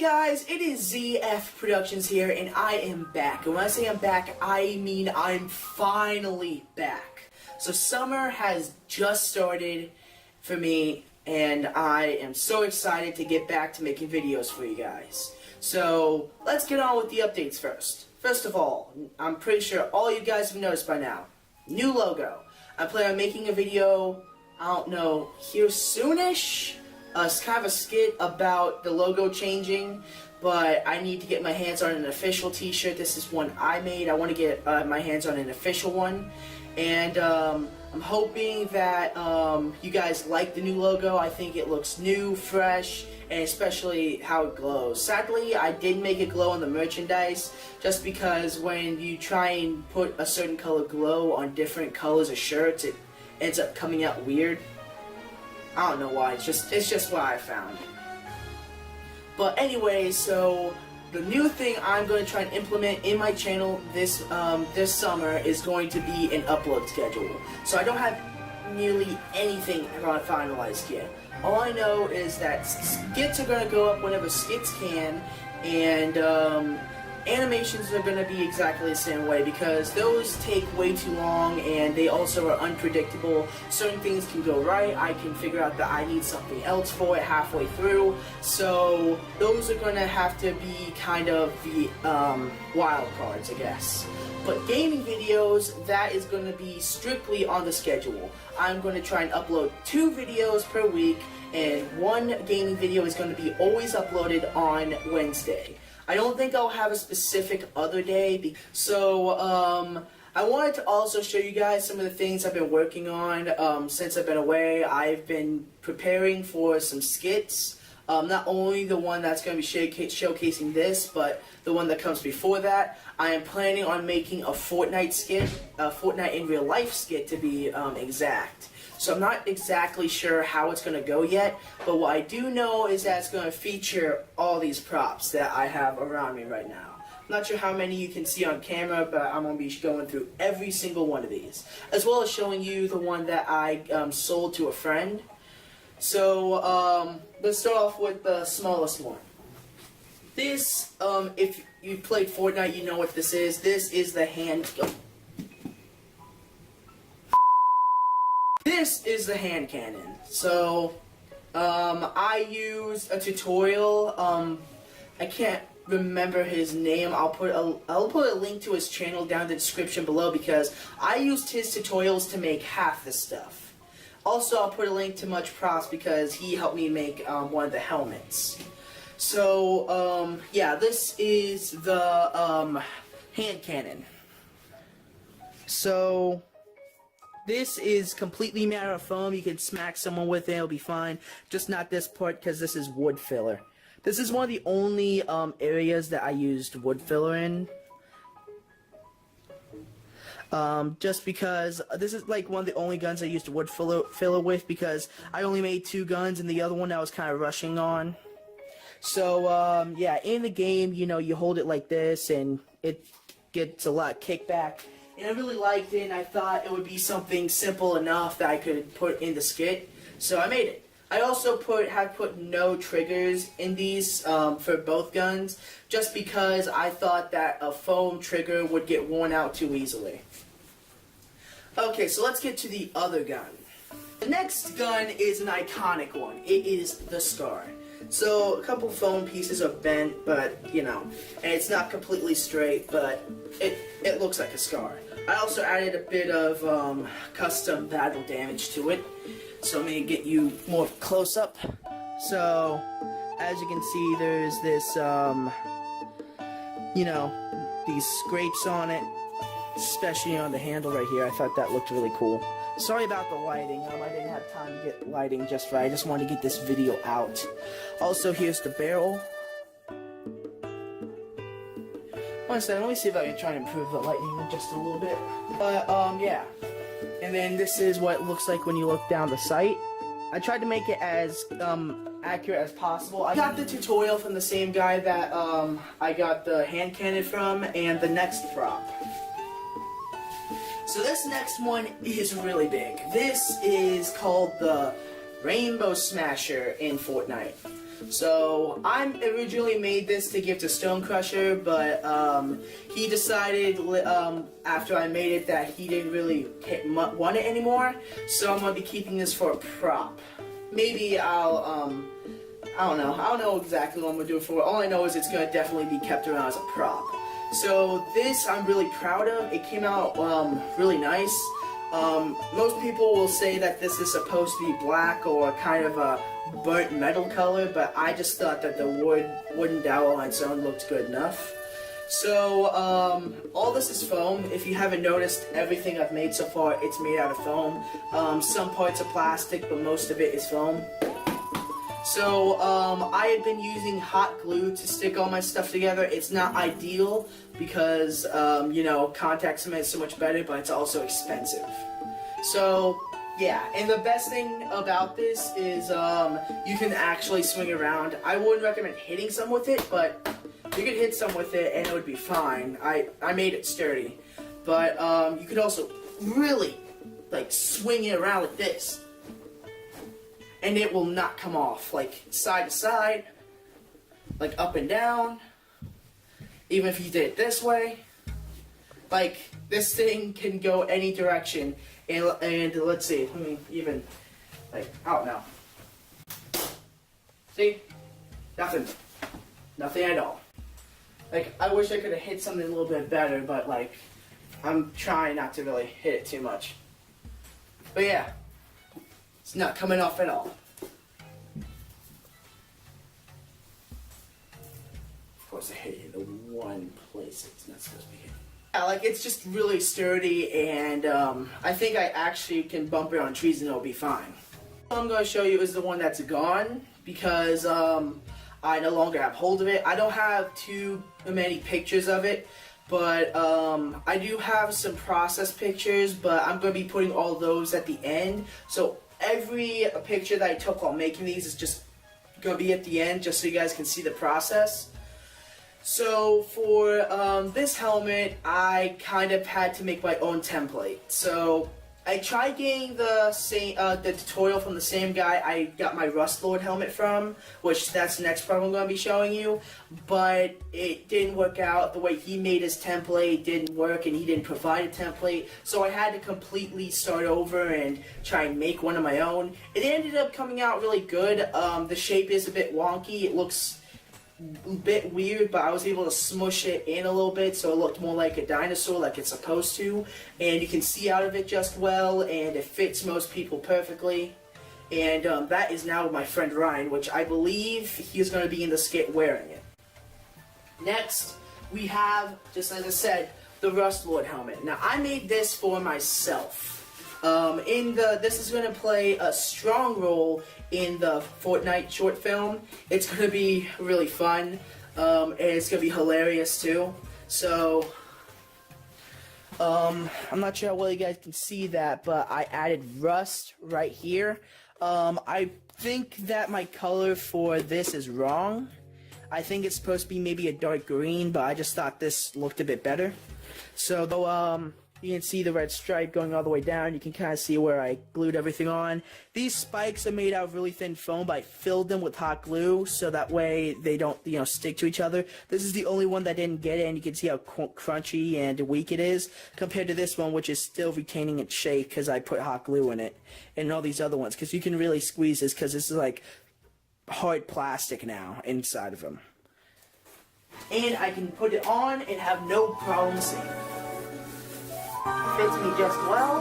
guys, it is ZF Productions here, and I am back. And when I say I'm back, I mean I'm finally back. So summer has just started for me, and I am so excited to get back to making videos for you guys. So let's get on with the updates first. First of all, I'm pretty sure all you guys have noticed by now, new logo. I plan on making a video, I don't know, here soonish? It's kind of a skit about the logo changing, but I need to get my hands on an official t-shirt. This is one I made. I want to get my hands on an official one, and I'm hoping that you guys like the new logo. I think it looks new, fresh, and especially how it glows. Sadly, I didn't make it glow on the merchandise, just because when you try and put a certain color glow on different colors of shirts, it ends up coming out weird. I don't know why, it's just what I found. But anyway, so the new thing I'm going to try and implement in my channel this summer is going to be an upload schedule. So I don't have nearly anything finalized yet. All I know is that skits are going to go up whenever skits can, and animations are going to be exactly the same way, because those take way too long and they also are unpredictable. Certain things can go right, I can figure out that I need something else for it halfway through, so those are going to have to be kind of the wild cards, I guess. But gaming videos, that is going to be strictly on the schedule. I'm going to try and upload 2 videos per week, and one gaming video is going to be always uploaded on Wednesday. I don't think I'll have a specific other day, so I wanted to also show you guys some of the things I've been working on since I've been away. I've been preparing for some skits, not only the one that's going to be showcasing this, but the one that comes before that. I am planning on making a Fortnite skit, a Fortnite in real life skit to be exact. So I'm not exactly sure how it's going to go yet, but what I do know is that it's going to feature all these props that I have around me right now. I'm not sure how many you can see on camera, but I'm going to be going through every single one of these, as well as showing you the one that I sold to a friend. So let's start off with the smallest one. This, if you played Fortnite, you know what this is. This is the hand... This is the hand cannon. So, I used a tutorial. I can't remember his name. I'll put a link to his channel down in the description below, because I used his tutorials to make half the stuff. Also, I'll put a link to Much Props, because he helped me make one of the helmets. So, yeah, this is the hand cannon. So this is completely made out of foam. You can smack someone with it, it'll be fine. Just not this part, because this is wood filler. This is one of the only areas that I used wood filler in. Just because this is like one of the only guns I used wood filler with, because I only made 2 guns and the other one I was kind of rushing on. So, yeah, in the game, you know, you hold it like this and it gets a lot of kickback. And I really liked it, and I thought it would be something simple enough that I could put in the skit, so I made it. I also had put no triggers in these for both guns, just because I thought that a foam trigger would get worn out too easily. Okay, so let's get to the other gun. The next gun is an iconic one. It is the Scar. So, a couple foam pieces are bent, but, you know, and it's not completely straight, but it looks like a Scar. I also added a bit of custom battle damage to it, so I'm going to get you more close up. So, as you can see, there's this, you know, these scrapes on it, especially on the handle right here. I thought that looked really cool. Sorry about the lighting, I didn't have time to get lighting just right. I just wanted to get this video out. Also, here's the barrel. One second, let me see if I can try and improve the lighting just a little bit. But, yeah. And then this is what it looks like when you look down the sight. I tried to make it as accurate as possible. I got the tutorial from the same guy that I got the hand cannon from, and the next prop. So this next one is really big. This is called the Rainbow Smasher in Fortnite. So I originally made this to give to Stone Crusher, but he decided after I made it that he didn't really want it anymore. So I'm gonna be keeping this for a prop. Maybe I'll I don't know. I don't know exactly what I'm gonna do it for. All I know is it's gonna definitely be kept around as a prop. So this I'm really proud of. It came out really nice. Most people will say that this is supposed to be black or kind of a burnt metal color, but I just thought that the wooden dowel on its own looked good enough. So all this is foam. If you haven't noticed, everything I've made so far, it's made out of foam. Some parts are plastic, but most of it is foam. So I have been using hot glue to stick all my stuff together. It's not ideal because you know, contact cement is so much better, but it's also expensive. So yeah, and the best thing about this is you can actually swing around. I wouldn't recommend hitting some with it, but you could hit some with it and it would be fine. I made it sturdy, but you could also really like swing it around like this. And it will not come off, like side to side, like up and down. Even if you did it this way, like this thing can go any direction. And let's see, let me even, like, out now. See? Nothing at all. Like, I wish I could have hit something a little bit better, but like, I'm trying not to really hit it too much. But yeah. It's not coming off at all. Of course, I hit it in the one place it's not supposed to be hit. Yeah, like it's just really sturdy, and I think I actually can bump it on trees and it'll be fine. What I'm going to show you is the one that's gone because I no longer have hold of it. I don't have too many pictures of it. But I do have some process pictures, but I'm going to be putting all those at the end. So every picture that I took while making these is just going to be at the end, just so you guys can see the process. So for this helmet, I kind of had to make my own template. So I tried getting the tutorial from the same guy I got my Rust Lord helmet from, which that's the next part I'm going to be showing you, but it didn't work out. The way he made his template didn't work, and he didn't provide a template, so I had to completely start over and try and make one of my own. It ended up coming out really good. The shape is a bit wonky. It looks a bit weird, but I was able to smush it in a little bit so it looked more like a dinosaur, like it's supposed to, and you can see out of it just well, and it fits most people perfectly. And that is now my friend Ryan, which I believe he's going to be in the skit wearing it. Next, we have, just as I said, the Rust Lord helmet. Now, I made this for myself. This is going to play a strong role in the Fortnite short film. It's going to be really fun, and it's going to be hilarious too. So, I'm not sure how well you guys can see that, but I added rust right here. I think that my color for this is wrong. I think it's supposed to be maybe a dark green, but I just thought this looked a bit better. So, though, you can see the red stripe going all the way down. You can kind of see where I glued everything on. These spikes are made out of really thin foam, but I filled them with hot glue so that way they don't, stick to each other. This is the only one that didn't get it, and you can see how crunchy and weak it is compared to this one, which is still retaining its shape because I put hot glue in it, and all these other ones, because you can really squeeze this because this is like hard plastic now inside of them. And I can put it on and have no problem seeing it. Fits me just well,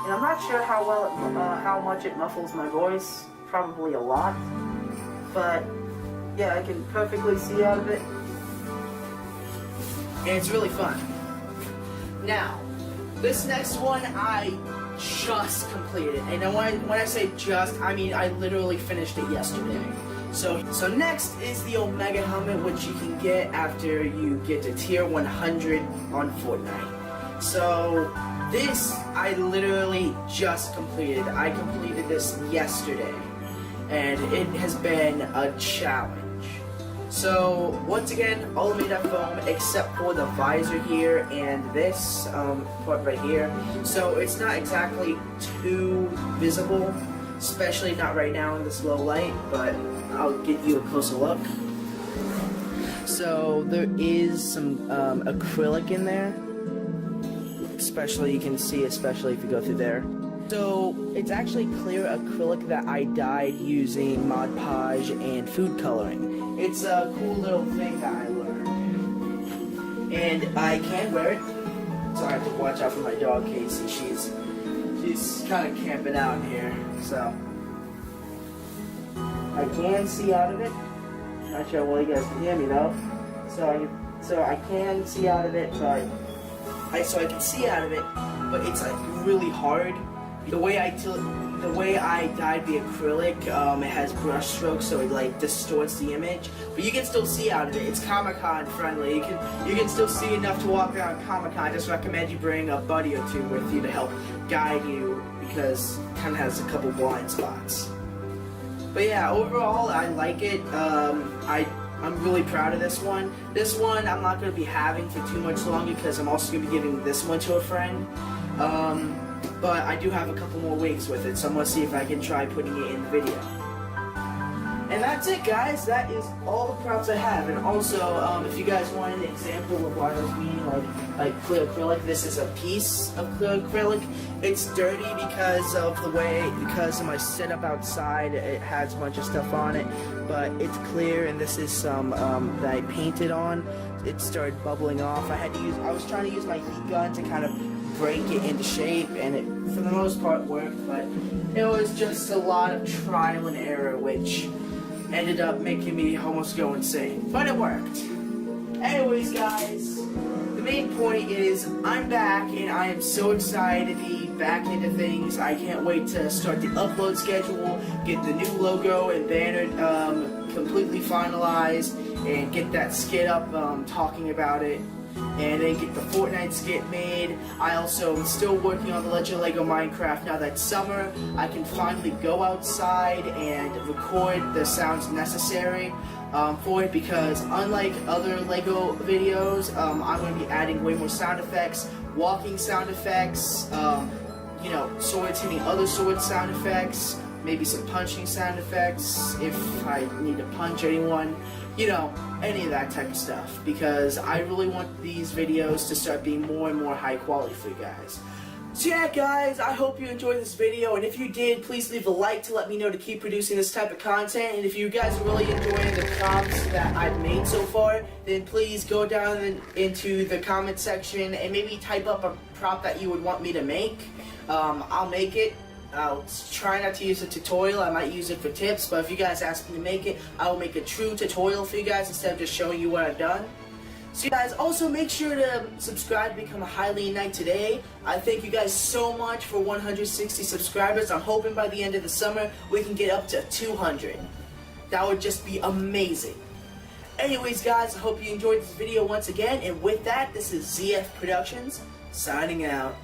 and I'm not sure how much it muffles my voice. Probably a lot, but yeah, I can perfectly see out of it, and it's really fun. Now, this next one I just completed, and when I say just, I mean I literally finished it yesterday. So next is the Omega helmet, which you can get after you get to tier 100 on Fortnite. So this I literally just completed. I completed this yesterday, and it has been a challenge. So once again, all made of foam except for the visor here and this part right here. So it's not exactly too visible. especially not right now in this low light, but I'll get you a closer look. So there is some acrylic in there, especially you can see, especially if you go through there. So it's actually clear acrylic that I dyed using Mod Podge and food coloring. It's a cool little thing that I learned, and I can wear it. So I have to watch out for my dog Casey. She's kind of camping out here, so I can see out of it. Not sure well you guys can hear me though. So I can see out of it, but I can see out of it, but it's like really hard. The way I dyed the acrylic, it has brush strokes, so it like distorts the image. But you can still see out of it. It's Comic-Con friendly. You can still see enough to walk around Comic-Con. I just recommend you bring a buddy or two with you to help guide you, because it kind of has a couple blind spots. But yeah, overall I like it. I'm really proud of this one. This one I'm not going to be having for too much longer because I'm also going to be giving this one to a friend. But I do have a couple more weeks with it, so I'm going to see if I can try putting it in the video. And that's it, guys. That is all the props I have. And also, if you guys want an example of what I was meaning, like clear acrylic, this is a piece of clear acrylic. It's dirty because of my setup outside. It has a bunch of stuff on it, but it's clear. And this is some that I painted on. It started bubbling off. I was trying to use my heat gun to kind of break it into shape, and it for the most part worked, but it was just a lot of trial and error, which ended up making me almost go insane, but it worked. Anyways, guys, the main point is I'm back, and I am so excited to be back into things. I can't wait to start the upload schedule, get the new logo and banner completely finalized, and get that skit up talking about it, and then get the Fortnite skit made. I also am still working on the Legend of Lego Minecraft. Now that summer, I can finally go outside and record the sounds necessary for it, because unlike other Lego videos, I'm going to be adding way more sound effects, walking sound effects, you know, swords hitting other sword sound effects, maybe some punching sound effects if I need to punch anyone, you know, any of that type of stuff, because I really want these videos to start being more and more high quality for you guys. So yeah, guys, I hope you enjoyed this video, and if you did, please leave a like to let me know to keep producing this type of content. And if you guys are really enjoying the props that I've made so far, then please go down into the comment section and maybe type up a prop that you would want me to make. I'll make it. I'll try not to use a tutorial. I might use it for tips, but if you guys ask me to make it, I will make a true tutorial for you guys instead of just showing you what I've done. So you guys, also make sure to subscribe to become a Highly Knight today. I thank you guys so much for 160 subscribers. I'm hoping by the end of the summer we can get up to 200. That would just be amazing. Anyways, guys, I hope you enjoyed this video once again, and with that, this is ZF Productions signing out.